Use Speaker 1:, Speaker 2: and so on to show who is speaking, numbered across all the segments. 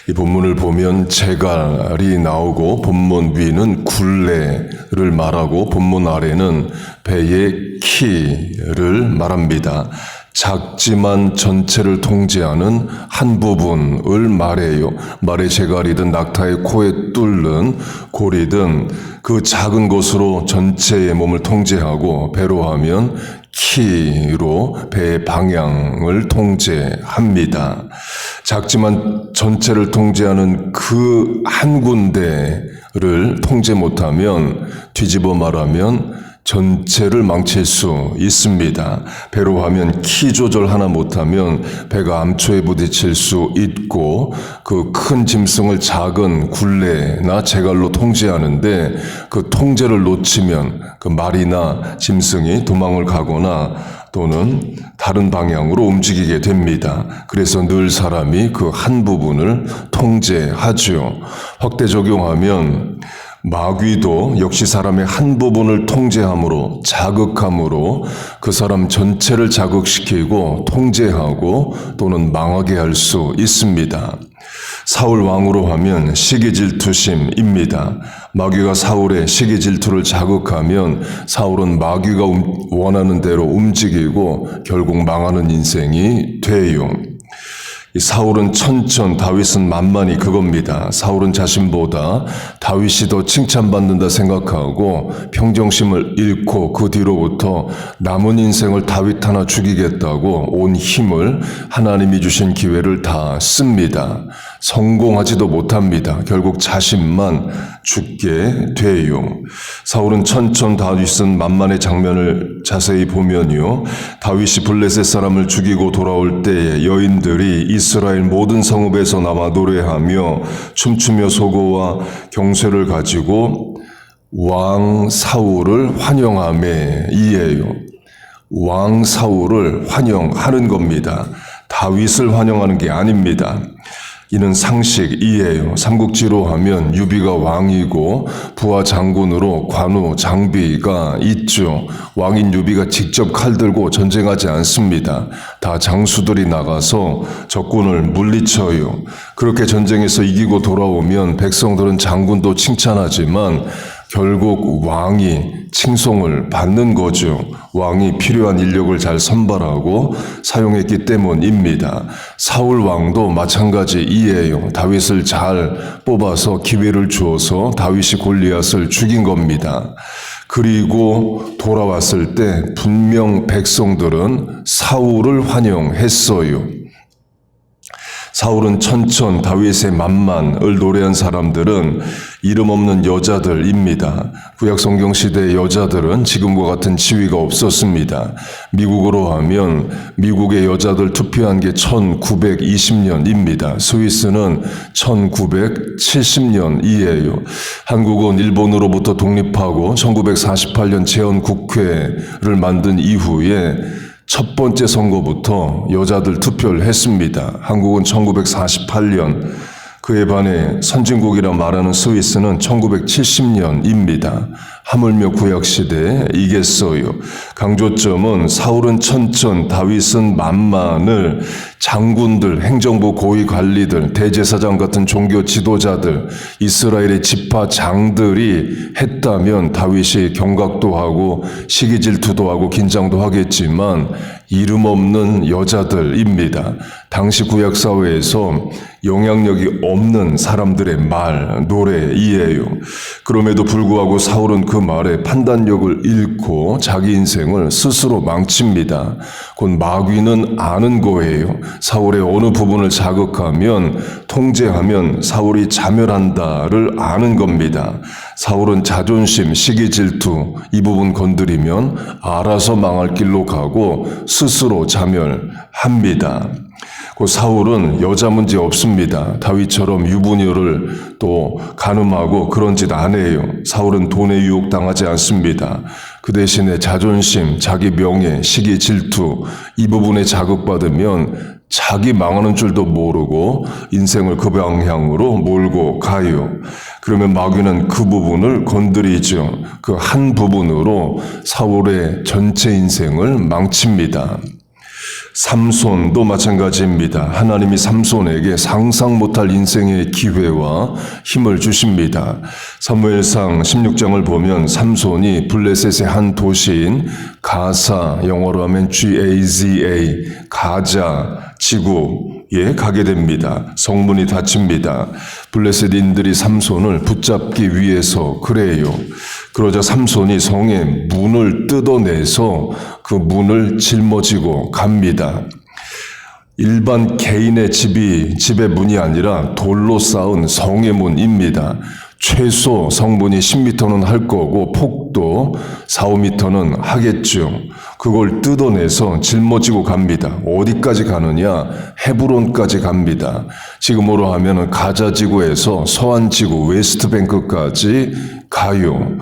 Speaker 1: 이 본문을 보면 제갈이 나오고 본문 위는 굴레를 말하고 본문 아래는 배의 키를 말합니다. 작지만 전체를 통제하는 한 부분을 말해요. 말의 제갈이든 낙타의 코에 뚫는 고리든 그 작은 것으로 전체의 몸을 통제하고 배로 하면 키로 배의 방향을 통제합니다. 작지만 전체를 통제하는 그 한 군데를 통제 못하면 뒤집어 말하면 전체를 망칠 수 있습니다. 배로 하면 키 조절 하나 못하면 배가 암초에 부딪힐 수 있고 그 큰 짐승을 작은 굴레나 제갈로 통제하는데 그 통제를 놓치면 그 말이나 짐승이 도망을 가거나 또는 다른 방향으로 움직이게 됩니다. 그래서 늘 사람이 그 한 부분을 통제하죠. 확대 적용하면 마귀도 역시 사람의 한 부분을 통제함으로 자극함으로 그 사람 전체를 자극시키고 통제하고 또는 망하게 할 수 있습니다. 사울 왕으로 하면 시기질투심입니다. 마귀가 사울의 시기질투를 자극하면 사울은 마귀가 원하는 대로 움직이고 결국 망하는 인생이 돼요. 사울은 천천, 다윗은 만만이 그겁니다. 사울은 자신보다 다윗이 더 칭찬받는다 생각하고 평정심을 잃고 그 뒤로부터 남은 인생을 다윗 하나 죽이겠다고 온 힘을 하나님이 주신 기회를 다 씁니다. 성공하지도 못합니다. 결국 자신만 죽게 돼요. 사울은 천천, 다윗은 만만의 장면을 자세히 보면요. 다윗이 블레셋 사람을 죽이고 돌아올 때에 여인들이 이스라엘 모든 성읍에서 나와 노래하며 춤추며 소고와 경쇠를 가지고 왕 사울을 환영하매 이에요. 왕 사울을 환영하는 겁니다. 다윗을 환영하는 게 아닙니다. 이는 상식이에요. 삼국지로 하면 유비가 왕이고 부하 장군으로 관우, 장비가 있죠. 왕인 유비가 직접 칼 들고 전쟁하지 않습니다. 다 장수들이 나가서 적군을 물리쳐요. 그렇게 전쟁에서 이기고 돌아오면 백성들은 장군도 칭찬하지만 결국 왕이 칭송을 받는 거죠. 왕이 필요한 인력을 잘 선발하고 사용했기 때문입니다. 사울 왕도 마찬가지이에요. 다윗을 잘 뽑아서 기회를 주어서 다윗이 골리앗을 죽인 겁니다. 그리고 돌아왔을 때 분명 백성들은 사울을 환영했어요. 사울은 천천, 다윗의 만만을 노래한 사람들은 이름 없는 여자들입니다. 구약 성경 시대의 여자들은 지금과 같은 지위가 없었습니다. 미국으로 하면 미국의 여자들 투표한 게 1920년입니다. 스위스는 1970년이에요. 한국은 일본으로부터 독립하고 1948년 재헌국회를 만든 이후에 첫 번째 선거부터 여자들 투표를 했습니다. 한국은 1948년, 그에 반해 선진국이라 말하는 스위스는 1970년입니다. 하물며 구약시대에 이겠어요. 강조점은 사울은 천천, 다윗은 만만을 장군들, 행정부 고위 관리들, 대제사장 같은 종교 지도자들, 이스라엘의 지파장들이 했다면 다윗이 경각도 하고 시기질투도 하고 긴장도 하겠지만 이름 없는 여자들입니다. 당시 구약사회에서 영향력이 없는 사람들의 말, 노래이에요. 그럼에도 불구하고 사울은 그 말에 판단력을 잃고 자기 인생을 스스로 망칩니다. 곧 마귀는 아는 거예요. 사울의 어느 부분을 자극하면, 통제하면 사울이 자멸한다를 아는 겁니다. 사울은 자존심, 시기질투 이 부분 건드리면 알아서 망할 길로 가고 스스로 자멸합니다. 그 사울은 여자 문제 없습니다. 다윗처럼 유부녀를 또 간음하고 그런 짓 안 해요. 사울은 돈에 유혹당하지 않습니다. 그 대신에 자존심, 자기 명예, 시기, 질투 이 부분에 자극받으면 자기 망하는 줄도 모르고 인생을 그 방향으로 몰고 가요. 그러면 마귀는 그 부분을 건드리죠. 그 한 부분으로 사울의 전체 인생을 망칩니다. 삼손도 마찬가지입니다. 하나님이 삼손에게 상상 못할 인생의 기회와 힘을 주십니다. 사무엘상 16장을 보면 삼손이 블레셋의 한 도시인 가사, 영어로 하면 GAZA, 가자 지구에 가게 됩니다. 성문이 닫힙니다. 블레셋인들이 삼손을 붙잡기 위해서 그래요. 그러자 삼손이 성의 문을 뜯어내서 그 문을 짊어지고 갑니다. 일반 개인의 집의 문이 아니라 돌로 쌓은 성의 문입니다. 최소 성문이 10m는 할 거고 폭도 4, 5m는 하겠죠. 그걸 뜯어내서 짊어지고 갑니다. 어디까지 가느냐? 헤브론까지 갑니다. 지금으로 하면 가자지구에서 서안지구 웨스트뱅크까지 가요.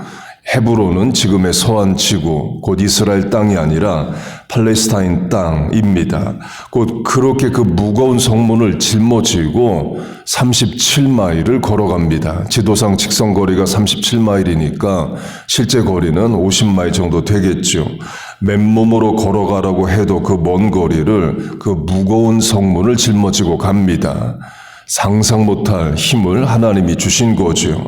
Speaker 1: 헤브론은 지금의 서안지구, 곧 이스라엘 땅이 아니라 팔레스타인 땅입니다. 곧 그렇게 그 무거운 성문을 짊어지고 37마일을 걸어갑니다. 지도상 직선거리가 37마일이니까 실제 거리는 50마일 정도 되겠죠. 맨몸으로 걸어가라고 해도 그 먼 거리를 그 무거운 성문을 짊어지고 갑니다. 상상 못할 힘을 하나님이 주신 거죠.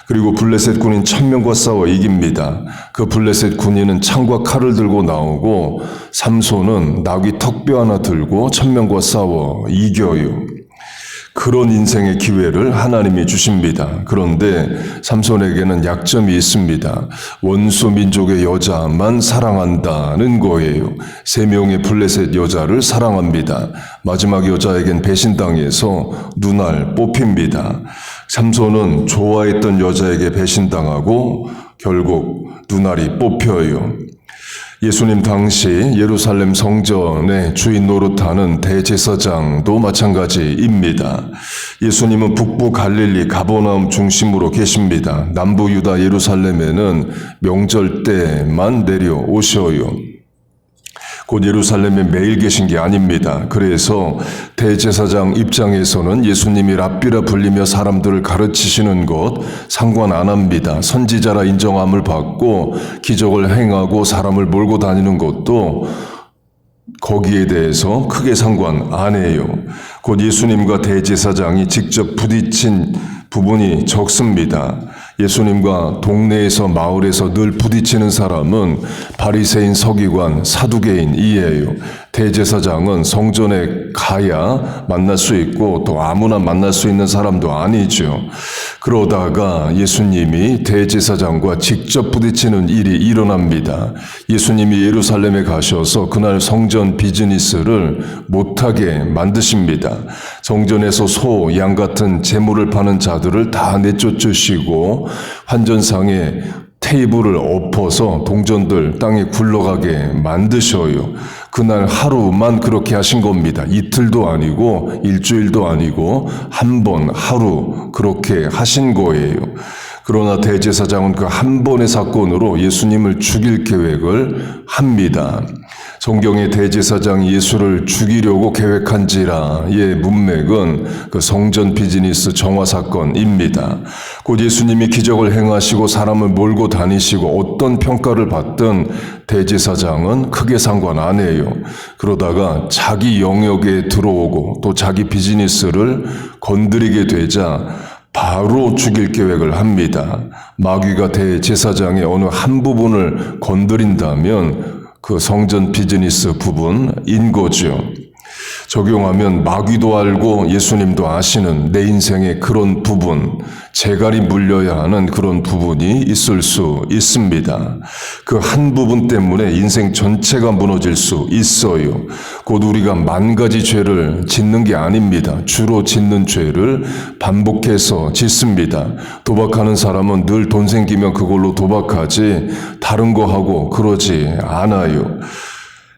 Speaker 1: 그리고 블레셋 군인 1000명과 싸워 이깁니다. 그 블레셋 군인은 창과 칼을 들고 나오고 삼손은 나귀 턱뼈 하나 들고 1000명과 싸워 이겨요. 그런 인생의 기회를 하나님이 주십니다. 그런데 삼손에게는 약점이 있습니다. 원수 민족의 여자만 사랑한다는 거예요. 3명의 블레셋 여자를 사랑합니다. 마지막 여자에겐 배신당해서 눈알 뽑힙니다. 삼손은 좋아했던 여자에게 배신당하고 결국 눈알이 뽑혀요. 예수님 당시 예루살렘 성전의 주인 노릇하는 대제사장도 마찬가지입니다. 예수님은 북부 갈릴리 가버나움 중심으로 계십니다. 남부 유다 예루살렘에는 명절 때만 내려오셔요. 곧 예루살렘에 매일 계신 게 아닙니다. 그래서 대제사장 입장에서는 예수님이 랍비라 불리며 사람들을 가르치시는 것 상관 안 합니다. 선지자라 인정함을 받고 기적을 행하고 사람을 몰고 다니는 것도 거기에 대해서 크게 상관 안 해요. 곧 예수님과 대제사장이 직접 부딪힌 부분이 적습니다. 예수님과 동네에서 마을에서 늘 부딪히는 사람은 바리새인, 서기관, 사두개인이에요. 대제사장은 성전에 가야 만날 수 있고 또 아무나 만날 수 있는 사람도 아니죠. 그러다가 예수님이 대제사장과 직접 부딪히는 일이 일어납니다. 예수님이 예루살렘에 가셔서 그날 성전 비즈니스를 못하게 만드십니다. 성전에서 소, 양 같은 재물을 파는 자들을 다 내쫓으시고 환전상에 테이블을 엎어서 동전들 땅에 굴러가게 만드셔요. 그날 하루만 그렇게 하신 겁니다. 이틀도 아니고 일주일도 아니고 한 번 하루 그렇게 하신 거예요. 그러나 대제사장은 그 한 번의 사건으로 예수님을 죽일 계획을 합니다. 성경의 대제사장이 예수를 죽이려고 계획한지라의 문맥은 그 성전 비즈니스 정화 사건입니다. 곧 예수님이 기적을 행하시고 사람을 몰고 다니시고 어떤 평가를 받든 대제사장은 크게 상관 안 해요. 그러다가 자기 영역에 들어오고 또 자기 비즈니스를 건드리게 되자 바로 죽일 계획을 합니다. 마귀가 대제사장의 어느 한 부분을 건드린다면 그 성전 비즈니스 부분인 거죠. 적용하면 마귀도 알고 예수님도 아시는 내 인생의 그런 부분, 재갈이 물려야 하는 그런 부분이 있을 수 있습니다. 그 한 부분 때문에 인생 전체가 무너질 수 있어요. 곧 우리가 10,000가지 죄를 짓는 게 아닙니다. 주로 짓는 죄를 반복해서 짓습니다. 도박하는 사람은 늘 돈 생기면 그걸로 도박하지 다른 거 하고 그러지 않아요.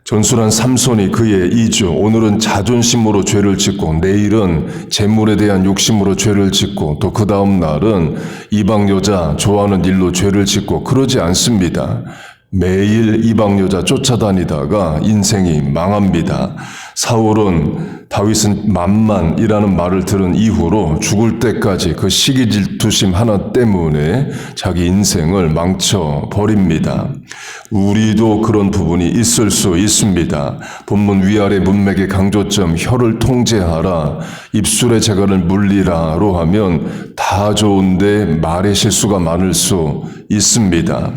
Speaker 1: 전술한 삼손이 그의 이주, 오늘은 자존심으로 죄를 짓고 내일은 재물에 대한 욕심으로 죄를 짓고 또 그 다음 날은 이방 여자 좋아하는 일로 죄를 짓고 그러지 않습니다. 매일 이방 여자 쫓아다니다가 인생이 망합니다. 사울은 다윗은 만만이라는 말을 들은 이후로 죽을 때까지 그 시기 질투심 하나 때문에 자기 인생을 망쳐버립니다. 우리도 그런 부분이 있을 수 있습니다. 본문 위아래 문맥의 강조점 혀를 통제하라, 입술의 재갈을 물리라로 하면 다 좋은데 말의 실수가 많을 수 있습니다.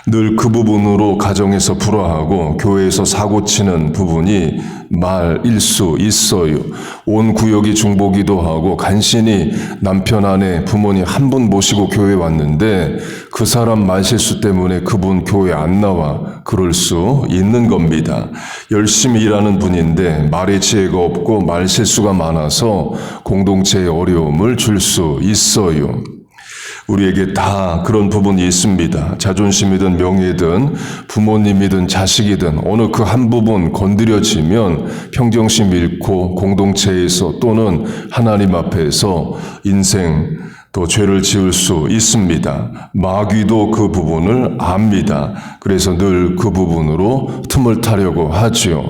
Speaker 1: 늘 그 부분으로 가정에서 불화하고 교회에서 사고치는 부분이 말일 수 있어요. 온 구역이 중보기도 하고 간신히 남편, 아내, 부모님 한 분 모시고 교회 왔는데 그 사람 말실수 때문에 그분 교회 안 나와. 그럴 수 있는 겁니다. 열심히 일하는 분인데 말의 지혜가 없고 말실수가 많아서 공동체에 어려움을 줄 수 있어요. 우리에게 다 그런 부분이 있습니다. 자존심이든 명예든 부모님이든 자식이든 어느 그 한 부분 건드려지면 평정심 잃고 공동체에서 또는 하나님 앞에서 인생 또 죄를 지을 수 있습니다. 마귀도 그 부분을 압니다. 그래서 늘 그 부분으로 틈을 타려고 하지요.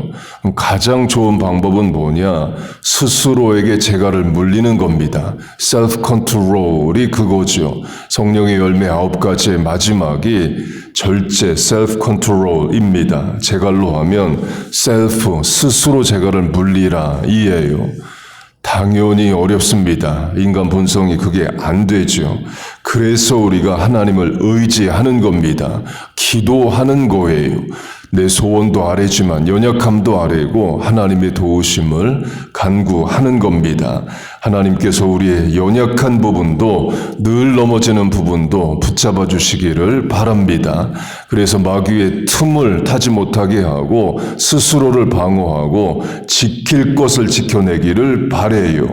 Speaker 1: 가장 좋은 방법은 뭐냐? 스스로에게 재갈을 물리는 겁니다. 셀프 컨트롤이 그거죠. 성령의 열매 9가지의 마지막이 절제, 셀프 컨트롤입니다. 재갈로 하면 셀프, 스스로 재갈을 물리라 이에요. 당연히 어렵습니다. 인간 본성이 그게 안 되죠. 그래서 우리가 하나님을 의지하는 겁니다. 기도하는 거예요. 내 소원도 아래지만 연약함도 아래고 하나님의 도우심을 간구하는 겁니다. 하나님께서 우리의 연약한 부분도 늘 넘어지는 부분도 붙잡아 주시기를 바랍니다. 그래서 마귀의 틈을 타지 못하게 하고 스스로를 방어하고 지킬 것을 지켜내기를 바래요.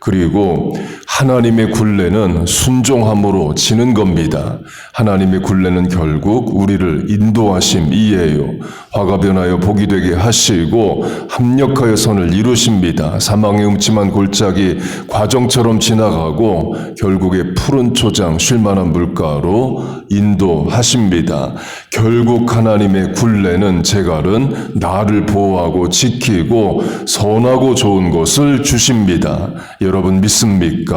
Speaker 1: 그리고 하나님의 굴레는 순종함으로 지는 겁니다. 하나님의 굴레는 결국 우리를 인도하심이에요. 화가 변하여 복이 되게 하시고 합력하여 선을 이루십니다. 사망의 음침한 골짜기 과정처럼 지나가고 결국에 푸른 초장 쉴만한 물가로 인도하십니다. 결국 하나님의 굴레는 재갈은 나를 보호하고 지키고 선하고 좋은 것을 주십니다. 여러분 믿습니까?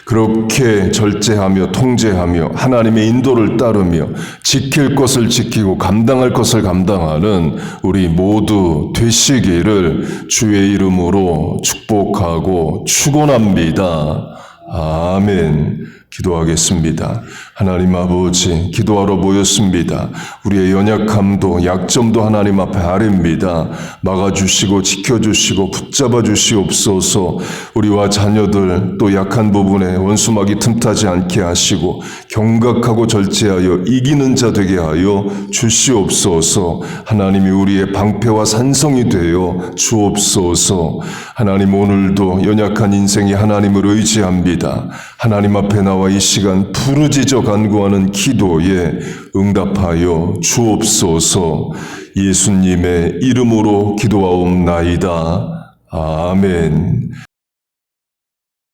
Speaker 1: 그렇게 절제하며 통제하며 하나님의 인도를 따르며 지킬 것을 지키고 감당할 것을 감당하는 우리 모두 되시기를 주의 이름으로 축복하고 축원합니다. 아멘. 기도하겠습니다. 하나님 아버지, 기도하러 모였습니다. 우리의 연약함도 약점도 하나님 앞에 아뢰입니다. 막아주시고 지켜주시고 붙잡아 주시옵소서. 우리와 자녀들 또 약한 부분에 원수막이 틈타지 않게 하시고 경각하고 절제하여 이기는 자 되게 하여 주시옵소서. 하나님이 우리의 방패와 산성이 되어 주옵소서. 하나님 오늘도 연약한 인생이 하나님을 의지합니다. 하나님 앞에 나와 이 시간 부르짖어 간구하는 기도에 응답하여 주옵소서. 예수님의 이름으로 기도하옵나이다. 아멘.